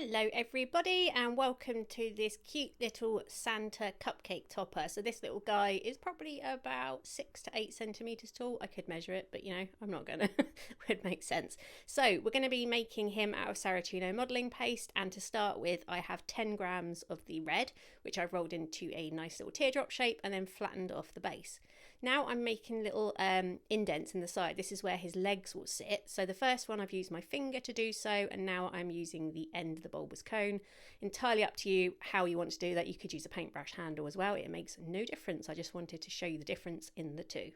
Hello everybody and welcome to this cute little Santa cupcake topper. So this little guy is probably about 6 to 8 centimeters tall. I could measure it, but you know, I'm not gonna. Would make sense. So we're going to be making him out of Saracino modelling paste, and to start with I have 10 grams of the red, which I've rolled into a nice little teardrop shape and then flattened off the base. Now I'm making little indents in the side. This is where his legs will sit. So the first one I've used my finger to do so, and now I'm using the end of the bulbous cone. Entirely up to you how you want to do that. You could use a paintbrush handle as well. It makes no difference. I just wanted to show you the difference in the two.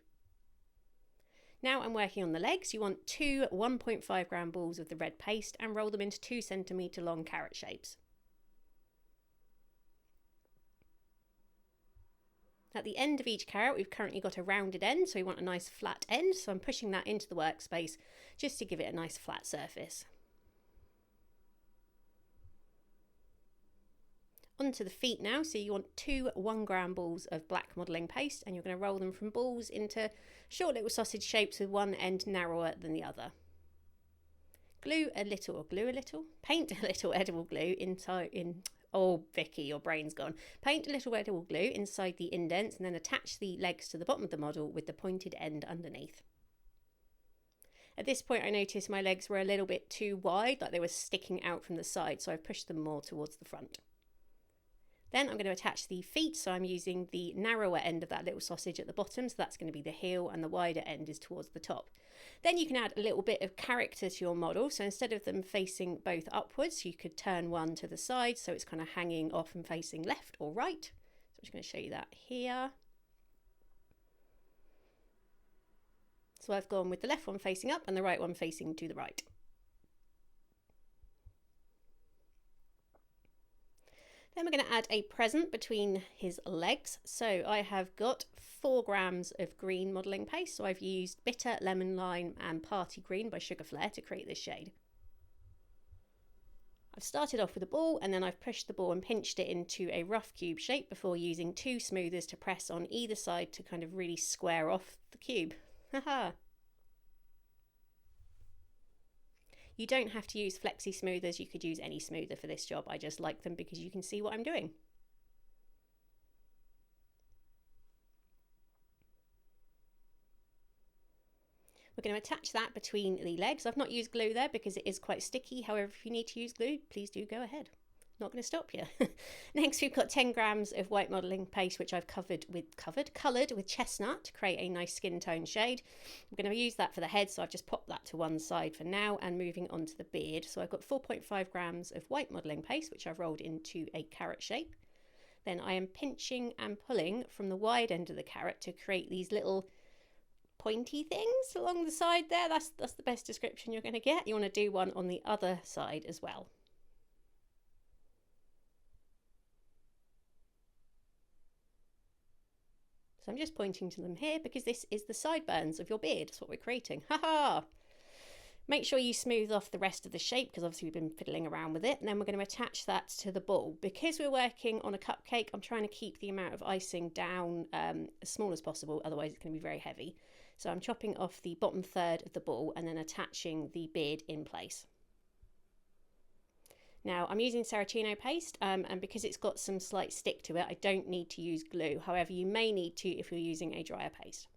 Now I'm working on the legs. You want two 1.5 gram balls of the red paste and roll them into 2 centimeter long carrot shapes. At the end of each carrot, we've currently got a rounded end, so we want a nice flat end. So I'm pushing that into the workspace just to give it a nice flat surface. Onto the feet now. So you want two 1 gram balls of black modelling paste, and you're going to roll them from balls into short little sausage shapes with one end narrower than the other. Paint a little edible glue Oh, Vicky, your brain's gone. Paint a little edible glue inside the indents and then attach the legs to the bottom of the model with the pointed end underneath. At this point, I noticed my legs were a little bit too wide, like they were sticking out from the side, so I've pushed them more towards the front. Then I'm going to attach the feet, so I'm using the narrower end of that little sausage at the bottom, so that's going to be the heel, and the wider end is towards the top. Then you can add a little bit of character to your model, so instead of them facing both upwards, you could turn one to the side, so it's kind of hanging off and facing left or right. So I'm just going to show you that here. So I've gone with the left one facing up and the right one facing to the right. Then we're going to add a present between his legs. So I have got 4 grams of green modelling paste. So I've used Bitter, Lemon Lime and Party Green by Sugarflair to create this shade. I've started off with a ball, and then I've pushed the ball and pinched it into a rough cube shape before using 2 smoothers to press on either side to kind of really square off the cube. Haha! You don't have to use flexi smoothers, you could use any smoother for this job. I just like them because you can see what I'm doing. We're going to attach that between the legs. I've not used glue there because it is quite sticky. However, if you need to use glue, please do go ahead. Not going to stop you. Next, we've got 10 grams of white modelling paste, which I've coloured with Chestnut to create a nice skin tone shade. We're going to use that for the head, so I've just popped that to one side for now, and moving on to the beard. So I've got 4.5 grams of white modelling paste, which I've rolled into a carrot shape. Then I am pinching and pulling from the wide end of the carrot to create these little pointy things along the side there. That's the best description you're going to get. You want to do one on the other side as well. So I'm just pointing to them here because this is the sideburns of your beard. That's what we're creating. Haha! Make sure you smooth off the rest of the shape because obviously we've been fiddling around with it. And then we're going to attach that to the ball. Because we're working on a cupcake, I'm trying to keep the amount of icing down as small as possible. Otherwise it's going to be very heavy. So I'm chopping off the bottom third of the ball and then attaching the beard in place. Now I'm using Saracino paste and because it's got some slight stick to it, I don't need to use glue. However, you may need to if you're using a drier paste.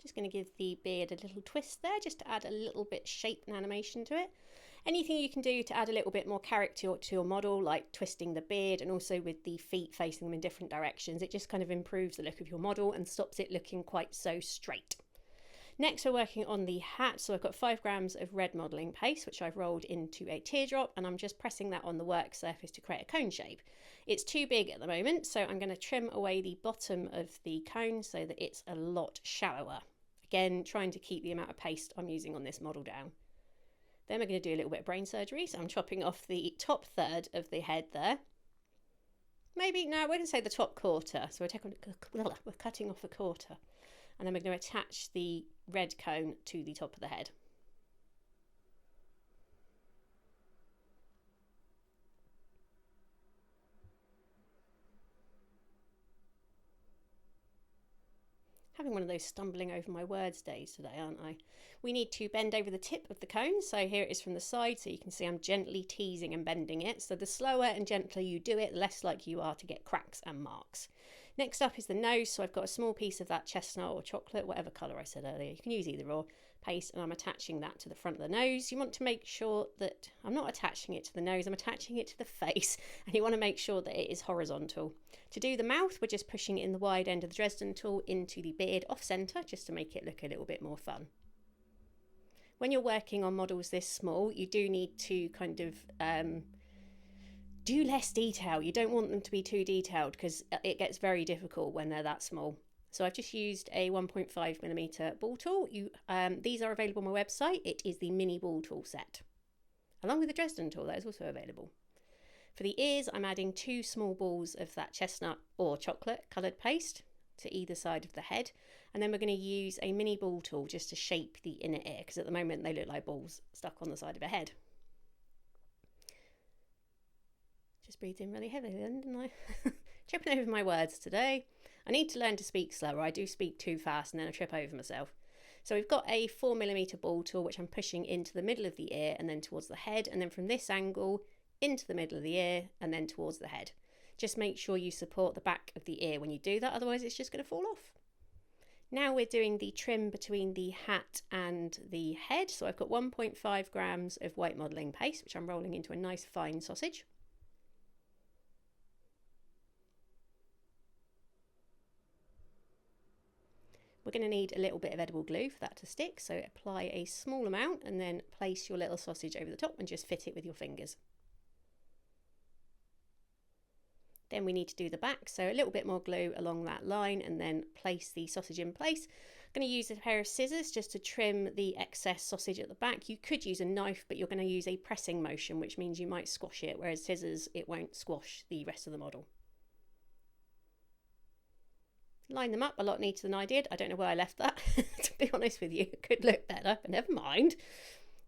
Just going to give the beard a little twist there just to add a little bit shape and animation to it. Anything you can do to add a little bit more character to your model, like twisting the beard and also with the feet facing them in different directions, it just kind of improves the look of your model and stops it looking quite so straight. Next we're working on the hat, so I've got 5 grams of red modelling paste which I've rolled into a teardrop, and I'm just pressing that on the work surface to create a cone shape. It's too big at the moment, so I'm going to trim away the bottom of the cone so that it's a lot shallower. Again, trying to keep the amount of paste I'm using on this model down. Then we're going to do a little bit of brain surgery, so I'm chopping off the top third of the head there. Maybe, no, we're going to say the top quarter. So we're cutting off a quarter. And then we're going to attach the red cone to the top of the head. having one of those stumbling over my words days today, aren't I? We need to bend over the tip of the cone. So here it is from the side. So you can see I'm gently teasing and bending it. So the slower and gentler you do it, the less likely you are to get cracks and marks. Next up is the nose. So I've got a small piece of that chestnut or chocolate, whatever colour I said earlier. You can use either or paste, and I'm attaching that to the front of the nose. You want to make sure that I'm not attaching it to the nose, I'm attaching it to the face, and you want to make sure that it is horizontal. To do the mouth, we're just pushing in the wide end of the Dresden tool into the beard off centre, just to make it look a little bit more fun. When you're working on models this small, you do need to kind of do less detail. You don't want them to be too detailed because it gets very difficult when they're that small. So I've just used a 1.5mm ball tool. These are available on my website. It is the mini ball tool set, along with the Dresden tool that is also available. For the ears, I'm adding 2 small balls of that chestnut or chocolate coloured paste to either side of the head. And then we're going to use a mini ball tool just to shape the inner ear, because at the moment they look like balls stuck on the side of a head. Just breathed in really heavily then, didn't I? Tripping over my words today. I need to learn to speak slower. I do speak too fast and then I trip over myself. So we've got a 4mm ball tool which I'm pushing into the middle of the ear and then towards the head, and then from this angle into the middle of the ear and then towards the head. Just make sure you support the back of the ear when you do that, otherwise it's just going to fall off. Now we're doing the trim between the hat and the head. So I've got 1.5 grams of white modelling paste, which I'm rolling into a nice fine sausage. We're going to need a little bit of edible glue for that to stick, so apply a small amount and then place your little sausage over the top and just fit it with your fingers. Then we need to do the back, so a little bit more glue along that line and then place the sausage in place. I'm going to use a pair of scissors just to trim the excess sausage at the back. You could use a knife, but you're going to use a pressing motion, which means you might squash it, whereas scissors, it won't squash the rest of the model. Line them up a lot neater than I did. I don't know where I left that, to be honest with you. It could look better, but never mind.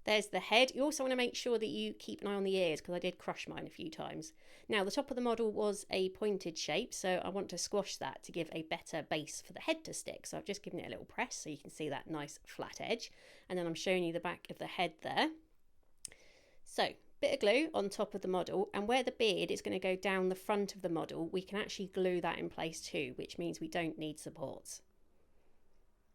There's the head. You also want to make sure that you keep an eye on the ears, because I did crush mine a few times. Now, the top of the model was a pointed shape, so I want to squash that to give a better base for the head to stick. So I've just given it a little press so you can see that nice flat edge. And then I'm showing you the back of the head there. So, bit of glue on top of the model, and where the beard is going to go down the front of the model, we can actually glue that in place too, which means we don't need supports.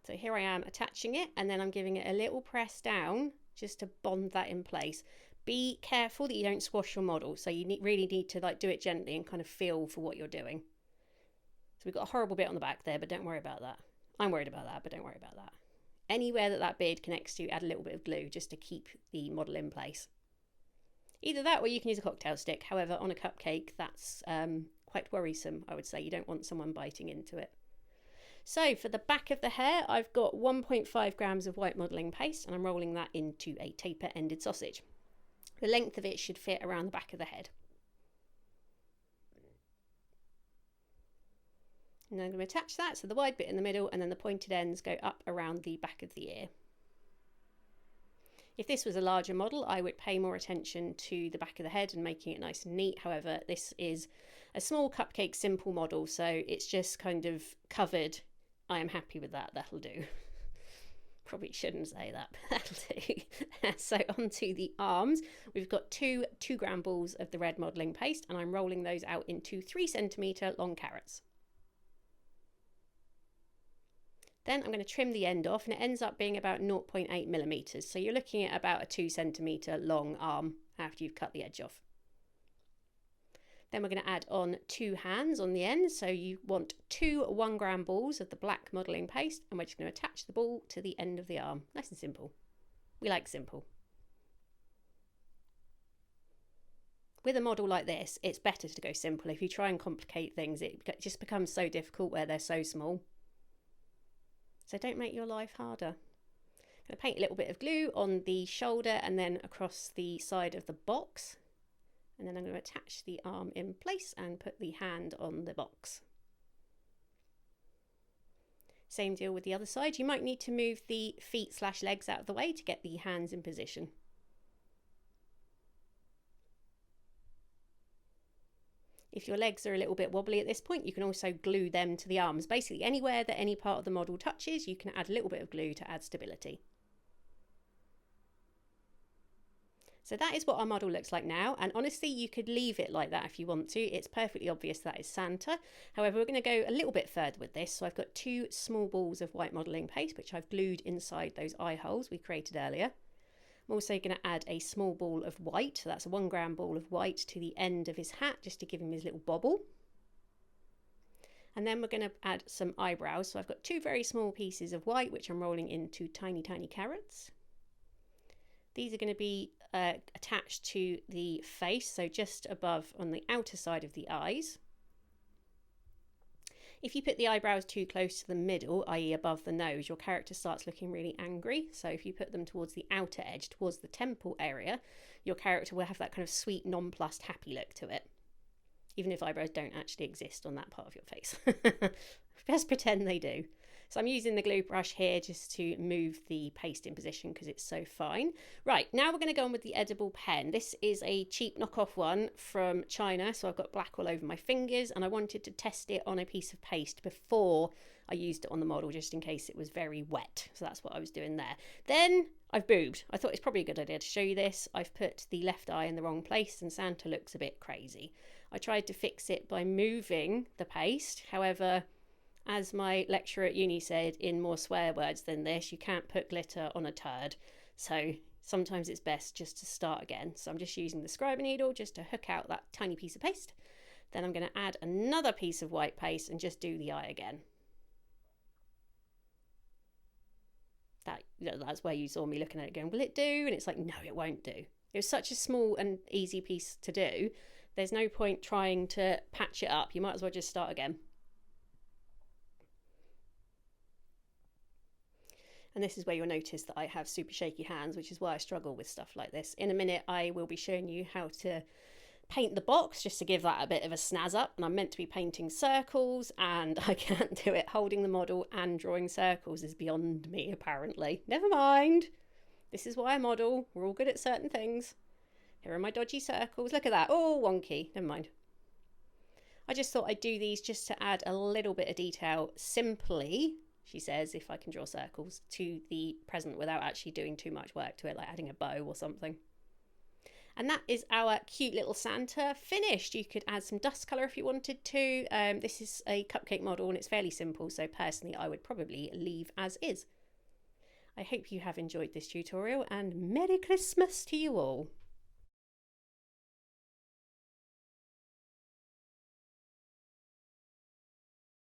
So here I am attaching it, and then I'm giving it a little press down just to bond that in place. Be careful that you don't squash your model, so you really need to do it gently and kind of feel for what you're doing. So we've got a horrible bit on the back there, but don't worry about that. I'm worried about that, but don't worry about that. Anywhere that beard connects to, add a little bit of glue just to keep the model in place. Either that or you can use a cocktail stick. However, on a cupcake, that's quite worrisome, I would say. You don't want someone biting into it. So for the back of the hair, I've got 1.5 grams of white modelling paste, and I'm rolling that into a taper-ended sausage. The length of it should fit around the back of the head. And then I'm going to attach that, so the wide bit in the middle, and then the pointed ends go up around the back of the ear. If this was a larger model, I would pay more attention to the back of the head and making it nice and neat. However, this is a small cupcake simple model, so it's just kind of covered. I am happy with that. That'll do. Probably shouldn't say that, but that'll do. So onto the arms. We've got two 2-gram balls of the red modelling paste, and I'm rolling those out into 3cm long carrots. Then I'm going to trim the end off, and it ends up being about 0.8mm. So you're looking at about a 2cm long arm after you've cut the edge off. Then we're going to add on 2 hands on the end. So you want 2 1-gram balls of the black modelling paste, and we're just going to attach the ball to the end of the arm. Nice and simple. We like simple. With a model like this, it's better to go simple. If you try and complicate things, it just becomes so difficult where they're so small. So don't make your life harder. I'm going to paint a little bit of glue on the shoulder and then across the side of the box. And then I'm going to attach the arm in place and put the hand on the box. Same deal with the other side. You might need to move the feet/legs out of the way to get the hands in position. If your legs are a little bit wobbly at this point, you can also glue them to the arms. Basically, anywhere that any part of the model touches, you can add a little bit of glue to add stability. So that is what our model looks like now, and honestly you could leave it like that if you want to. It's perfectly obvious that is Santa. However, we're going to go a little bit further with this. So I've got 2 small balls of white modelling paste which I've glued inside those eye holes we created earlier. I'm also going to add a small ball of white, so that's a 1 gram ball of white, to the end of his hat just to give him his little bobble. And then we're going to add some eyebrows. So I've got 2 very small pieces of white which I'm rolling into tiny carrots. These are going to be attached to the face, so just above on the outer side of the eyes. If you put the eyebrows too close to the middle, i.e. above the nose, your character starts looking really angry. So if you put them towards the outer edge, towards the temple area, your character will have that kind of sweet, nonplussed, happy look to it. Even if eyebrows don't actually exist on that part of your face. Just pretend they do. So I'm using the glue brush here just to move the paste in position because it's so fine. Right, now we're going to go on with the edible pen. This is a cheap knockoff one from China, so I've got black all over my fingers, and I wanted to test it on a piece of paste before I used it on the model just in case it was very wet. So that's what I was doing there. Then I've boobed. I thought it's probably a good idea to show you this. I've put the left eye in the wrong place and Santa looks a bit crazy. I tried to fix it by moving the paste. However, as my lecturer at uni said, in more swear words than this, you can't put glitter on a turd. So sometimes it's best just to start again. So I'm just using the scriber needle just to hook out that tiny piece of paste. Then I'm going to add another piece of white paste and just do the eye again. That's where you saw me looking at it going, will it do? And it's like, no, it won't do. It was such a small and easy piece to do. There's no point trying to patch it up. You might as well just start again. And this is where you'll notice that I have super shaky hands, which is why I struggle with stuff like this. In a minute, I will be showing you how to paint the box, just to give that a bit of a snazz up. And I'm meant to be painting circles, and I can't do it. Holding the model and drawing circles is beyond me, apparently. Never mind. This is why I model. We're all good at certain things. Here are my dodgy circles. Look at that. Oh, wonky. Never mind. I just thought I'd do these just to add a little bit of detail simply, she says, if I can draw circles, to the present without actually doing too much work to it, like adding a bow or something. And that is our cute little Santa finished. You could add some dust colour if you wanted to. This is a cupcake model and it's fairly simple, so personally I would probably leave as is. I hope you have enjoyed this tutorial, and Merry Christmas to you all.